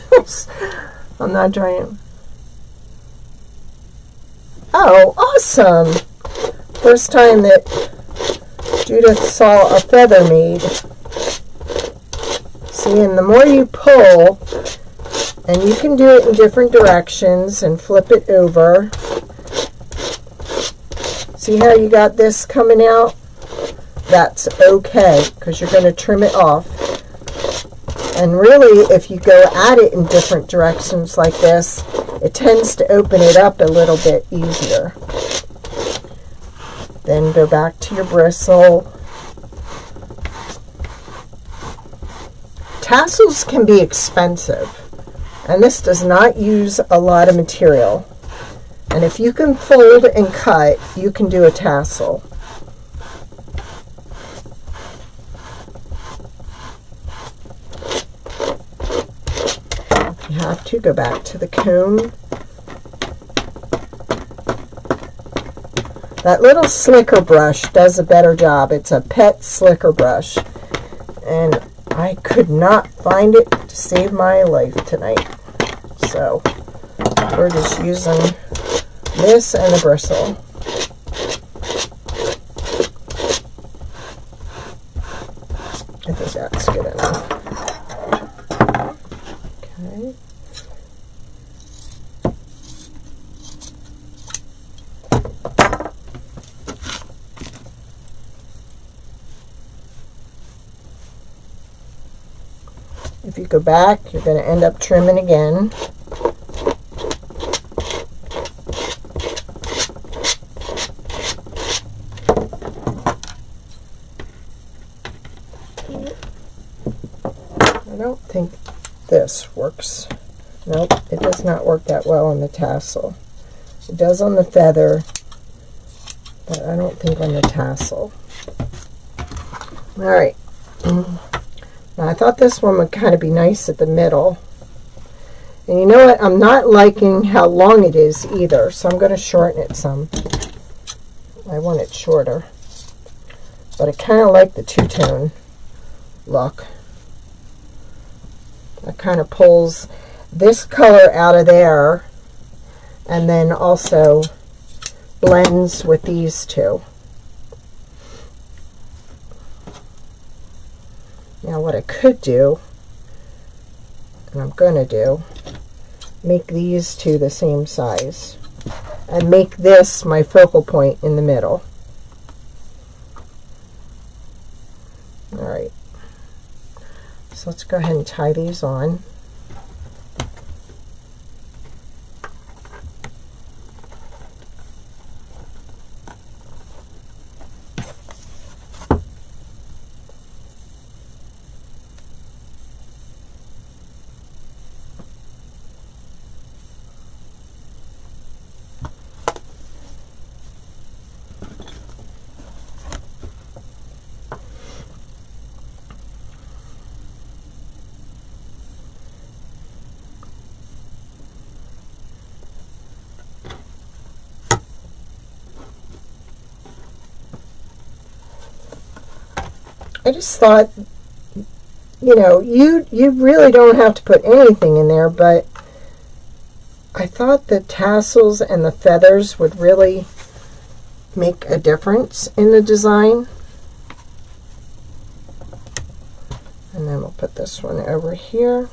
I'm not trying. Oh, awesome! First time that Judith saw a feather made. See, and the more you pull, and you can do it in different directions and flip it over. See how you got this coming out? That's okay, because you're going to trim it off. And really, if you go at it in different directions like this, it tends to open it up a little bit easier. Then go back to your bristle. Tassels can be expensive, and this does not use a lot of material. And if you can fold and cut, you can do a tassel. You have to go back to the comb. That little slicker brush does a better job. It's a pet slicker brush, and I could not find it to save my life tonight. So we're just using this and the bristle. I think that's good enough. Okay. If you go back, you're going to end up trimming again. I don't think this works. Nope, it does not work that well on the tassel. It does on the feather, but I don't think on the tassel. All right. Now, I thought this one would kind of be nice at the middle. And you know what? I'm not liking how long it is either, so I'm going to shorten it some. I want it shorter. But I kind of like the two-tone look. It kind of pulls this color out of there and then also blends with these two. Now what I could do, and I'm going to do, make these two the same size and make this my focal point in the middle. Alright, so let's go ahead and tie these on. I just thought, you know, you really don't have to put anything in there, but I thought the tassels and the feathers would really make a difference in the design. And then we'll put this one over here.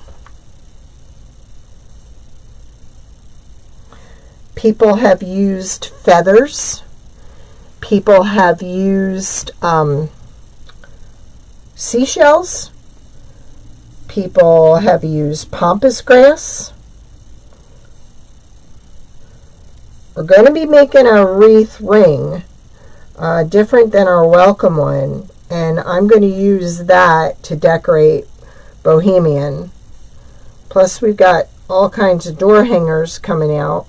People have used feathers. People have used seashells. People have used pampas grass. We're going to be making a wreath ring, different than our welcome one, and I'm going to use that to decorate Bohemian. Plus we've got all kinds of door hangers coming out.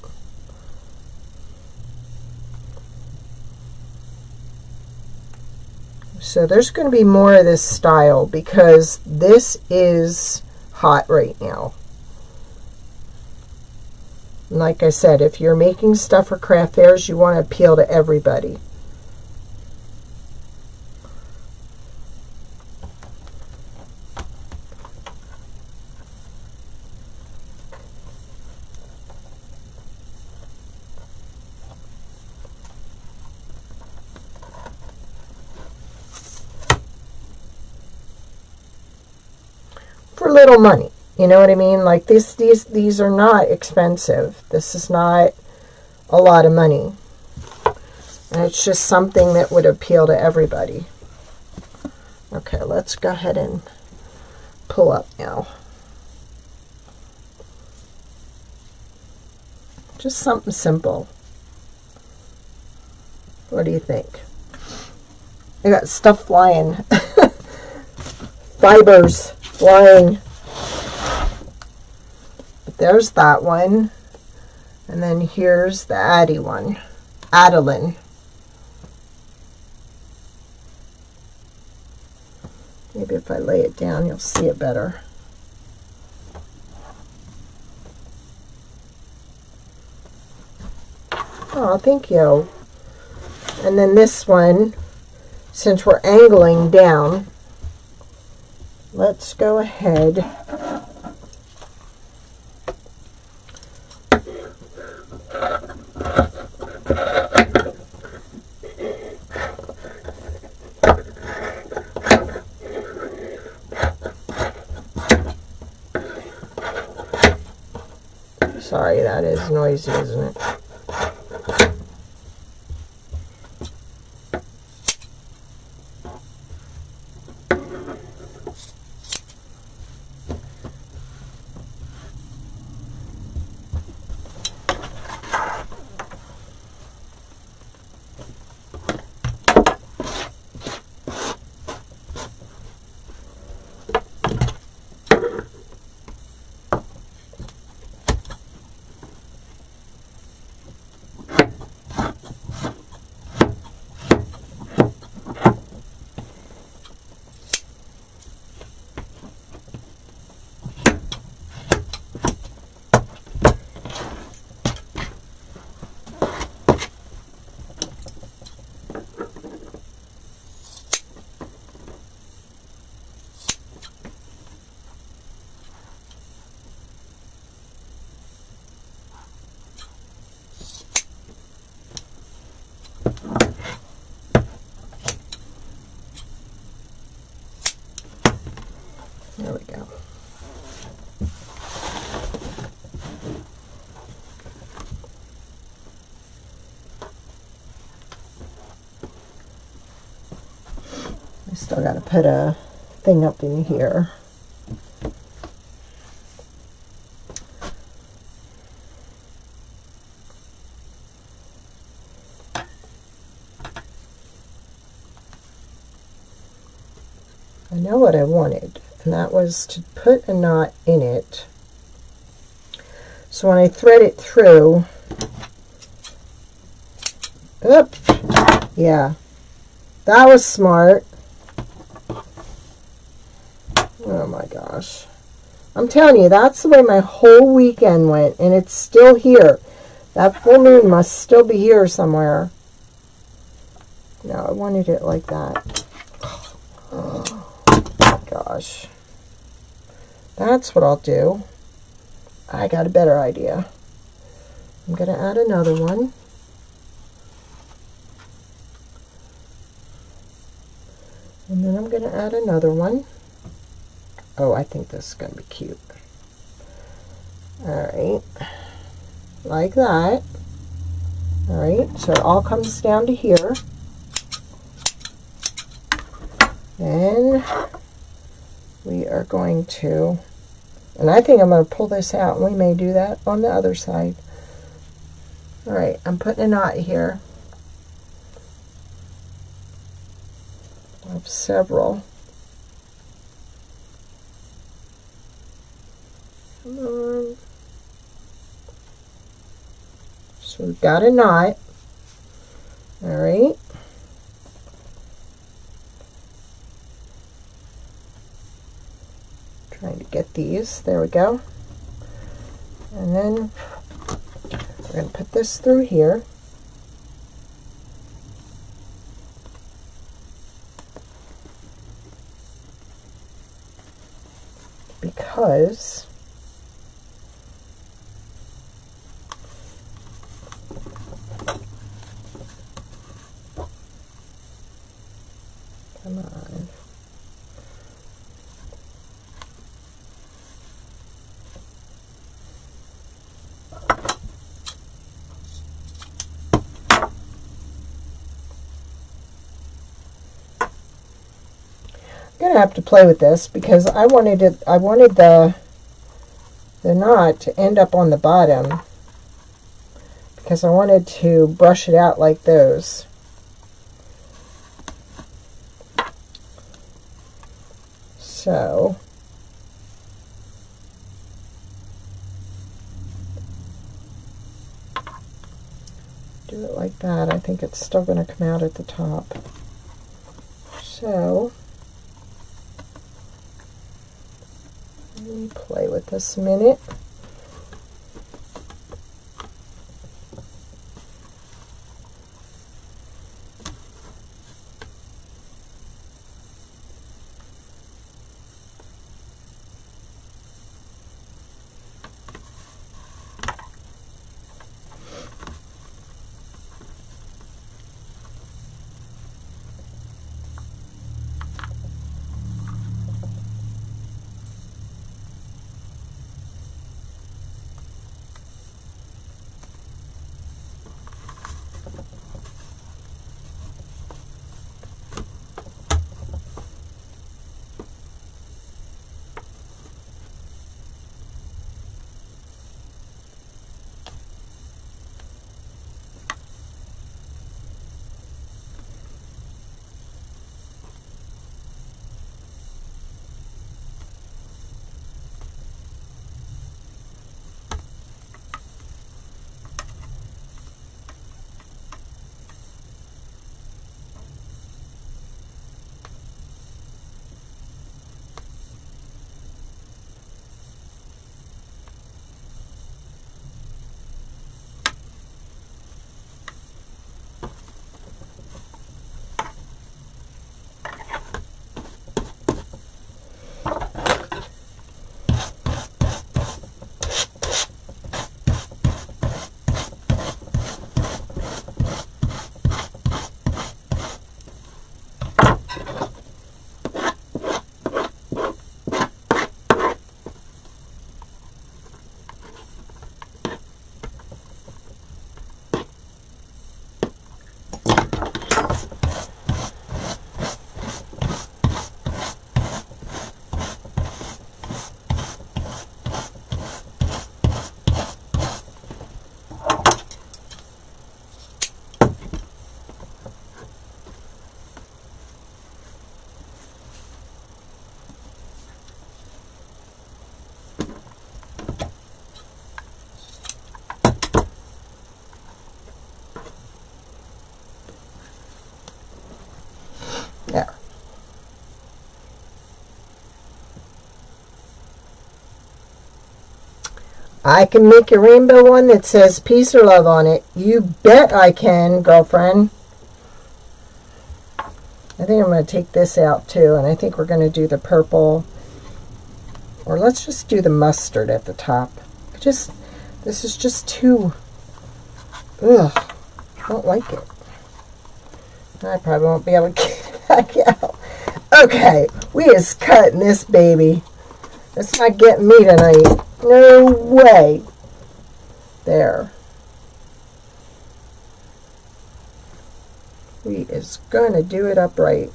So there's going to be more of this style because this is hot right now. And like I said, if you're making stuff for craft fairs, you want to appeal to everybody. For little money, you know what I mean? Like these are not expensive. This is not a lot of money, and it's just something that would appeal to everybody. Okay, let's go ahead and pull up now. Just something simple. What do you think? I got stuff flying. Fibers flying. But there's that one. And then here's the Addie one. Adeline. Maybe if I lay it down, you'll see it better. Oh, thank you. And then this one, since we're angling down, let's go ahead sorry, that is noisy, isn't it? There we go. I still got to put a thing up in here. I know what I wanted, and that was to put a knot in it. So when I thread it through, oops, yeah, that was smart. Oh my gosh. I'm telling you, that's the way my whole weekend went, and it's still here. That full moon must still be here somewhere. No, I wanted it like that. Oh gosh. That's what I'll do. I got a better idea. I'm going to add another one. And then I'm going to add another one. Oh, I think this is going to be cute. Alright, like that. Alright, so it all comes down to here. And we are going to, and I think I'm going to pull this out, and we may do that on the other side. Alright, I'm putting a knot here. I have several. Come on. So we've got a knot. Alright. Trying to get these. There we go. And then we're going to put this through here. Because come on. I'm gonna have to play with this because I wanted the knot to end up on the bottom because I wanted to brush it out like those. So do it like that. I think it's still going to come out at the top. So let me play with this a minute. There. I can make a rainbow one that says peace or love on it. You bet I can, girlfriend. I think I'm going to take this out too, and I think we're going to do the purple, or let's just do the mustard at the top. This is just too Ugh, don't like it. I probably won't be able to get it back out. Okay, we is cutting this baby. It's not getting me tonight. No way. There. We is gonna do it upright.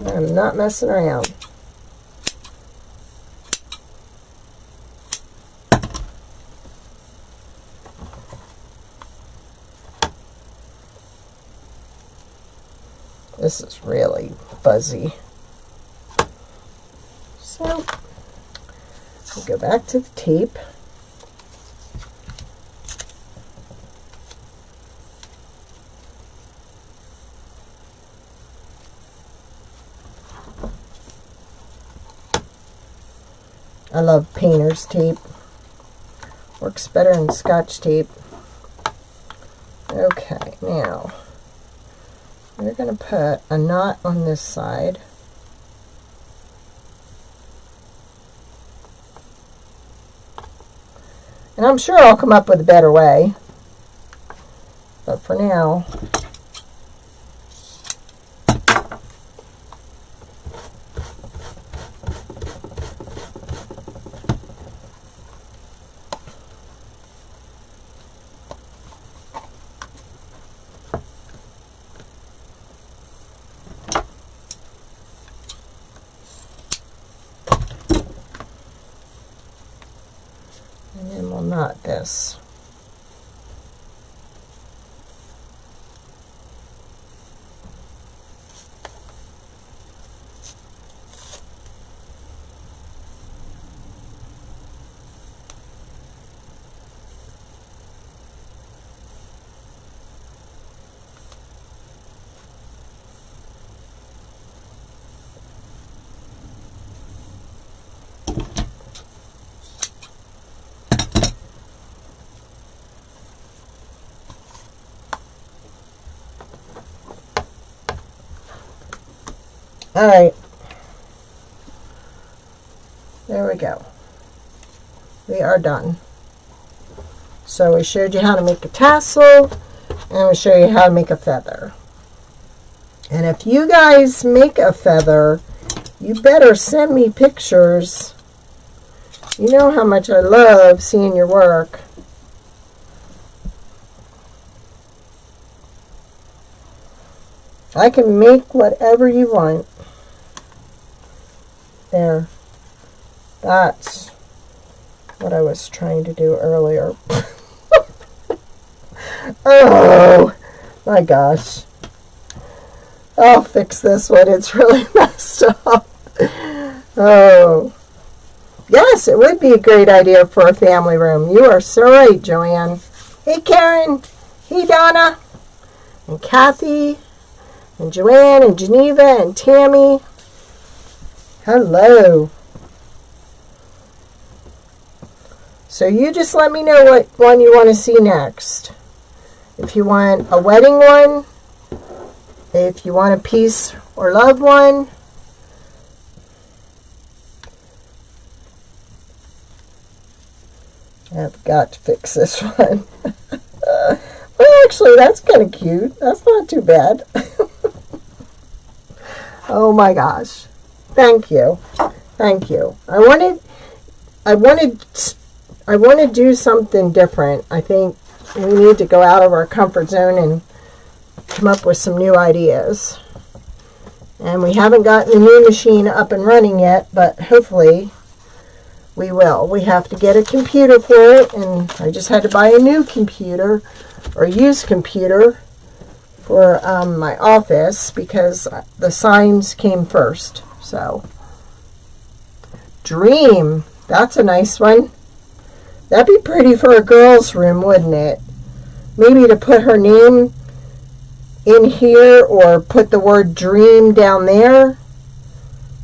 I'm not messing around. This is really fuzzy. So, we'll go back to the tape. I love painter's tape. Works better than Scotch tape. Okay, now we're going to put a knot on this side. And I'm sure I'll come up with a better way. But for now, not this. All right, there we go. We are done. So we showed you how to make a tassel, and we show you how to make a feather. And if you guys make a feather, you better send me pictures. You know how much I love seeing your work. I can make whatever you want. There. That's what I was trying to do earlier. Oh my gosh. I'll fix this one. It's really messed up. Oh. Yes, it would be a great idea for a family room. You are so right, Joanne. Hey, Karen. Hey, Donna. And Kathy. And Joanne. And Geneva. And Tammy. Hello. So you just let me know what one you want to see next. If you want a wedding one, if you want a peace or love one, I've got to fix this one. Well, actually, that's kind of cute. That's not too bad. Oh my gosh. Thank you. Thank you. I want to do something different. I think we need to go out of our comfort zone and come up with some new ideas. And we haven't gotten the new machine up and running yet, but hopefully we will. We have to get a computer for it, and I just had to buy a new computer or used computer for my office because the signs came first. So, Dream. That's a nice one. That'd be pretty for a girl's room, wouldn't it? Maybe to put her name in here or put the word dream down there.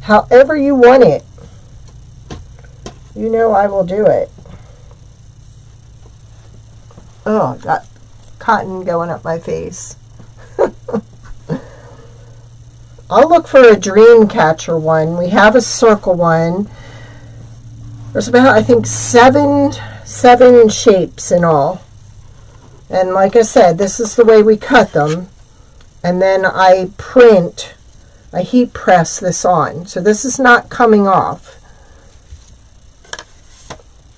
However you want it. You know I will do it. Oh, got cotton going up my face. I'll look for a dream catcher one. We have a circle one. There's about, I think, seven shapes in all. And like I said, this is the way we cut them. And then I heat press this on. So this is not coming off.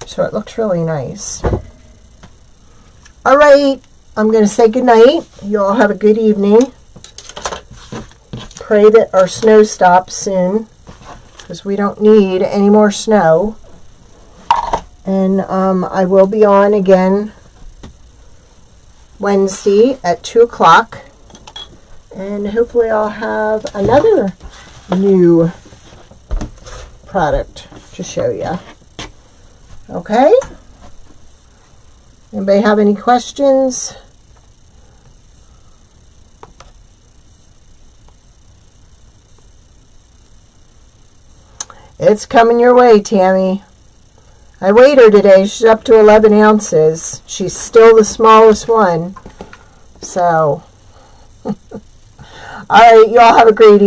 So it looks really nice. All right, I'm going to say goodnight. You all have a good evening. Pray that our snow stops soon, because we don't need any more snow. And I will be on again Wednesday at 2 o'clock. And hopefully I'll have another new product to show you. Okay? Anybody have any questions? It's coming your way, Tammy. I weighed her today. She's up to 11 ounces. She's still the smallest one. So, all right, y'all have a great evening.